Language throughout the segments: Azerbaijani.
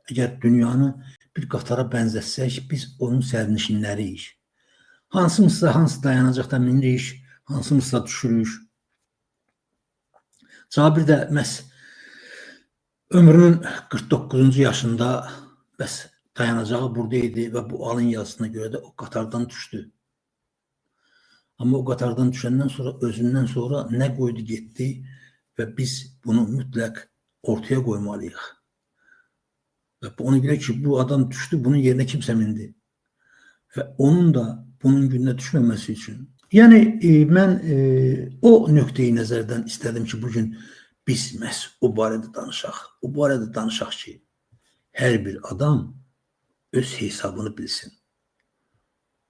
Əgər dünyanı bir qatara bənzətsək, biz onun sərnişinləriyik. Hansımızsa hansı dayanacaqda minirik, hansımızsa düşürük. Cabir də məhz ömrünün 49-cu yaşında bəs dayanacağı burada idi və bu alın yazısına görə də o qatardan düşdü. Amma o qatardan düşəndən sonra, özündən sonra nə qoydu getdi və biz bunu mütləq ortaya qoymalıyıq. Və ona görə ki, bu adam düşdü, bunun yerinə kimsə mindi. Və onun da bunun gününə düşməməsi üçün. Yəni, mən o nöqteyi nəzərdən istədim ki, bugün biz məhz o barədə danışaq. O barədə danışaq ki, hər bir adam öz hesabını bilsin.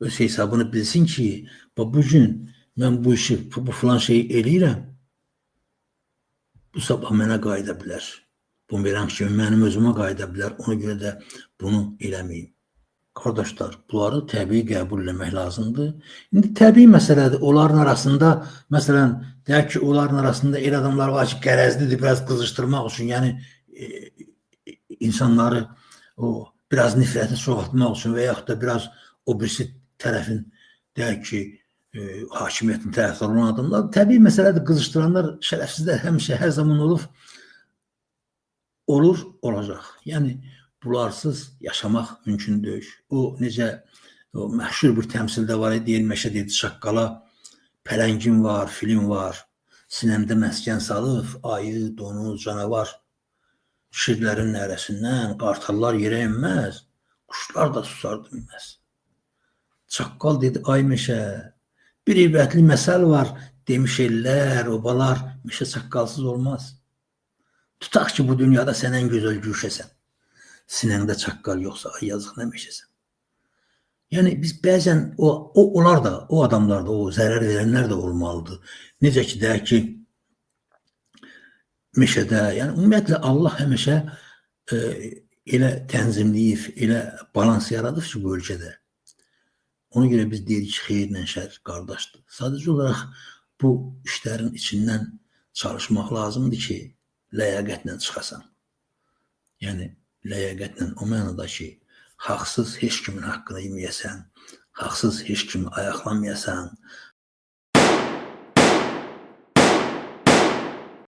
Öz hesabını bilsin ki, bugün mən bu işi, bu filan şeyi eləyirəm, bu sabah mənə qayıda bilər. Bumerang kimi mənim özümə qayıda bilər. Ona görə də bunu eləməyim. Qardaşlar, bunları təbii qəbul eləmək lazımdır. İndi təbii məsələdir. Onların arasında, məsələn, deyək ki, onların arasında elə adamlar var ki, qərəzlidir, biraz qızışdırmaq üçün, yəni insanları biraz nifrəti çoxaltmaq üçün və yaxud da biraz o birisi tərəfin, deyək ki, hakimiyyətin tərəfdarı olan adamlar. Təbii məsələdir, qızışdıranlar, şərəfsizlər həmişə, hər zaman olur, olacaq. Yəni, bunlarsız yaşamaq mümkün deyil. O, necə məşhur bir təmsildə var, deyil, Məşəd Edi Şaqqala, pələngin var, film var, sinəmdə məskən salıb, ayı, donuz, canavar, şirlərin nərəsindən, qartallar yerə inməz, quşlar da susar dinməz. Çaqqal dedi, ay meşə, bir ibrətli məsəl var, demiş ellər, obalar, meşə çaqqalsız olmaz. Tutaq ki, bu dünyada sən ən gözəl güşəsən. Sinəndə çaqqal yoxsa, ay yazıq nə meşəsən. Yəni, biz bəzən onlar da, o adamlar da, o zərər verənlər də olmalıdır. Necə ki, deyək ki, meşədə, yəni ümumiyyətlə Allah həmişə elə tənzimləyib, elə balans yaradıb ki, bu ölkədə. Ona görə biz deyirik ki, xeyirlə şər qardaşdır. Sadəcə olaraq bu işlərin içindən çalışmaq lazımdır ki, ləyaqətlə çıxasan. Yəni, ləyaqətlə o mənada ki, haqsız heç kimin haqqını yeməyəsən, haqsız heç kimi ayaqlamayasan,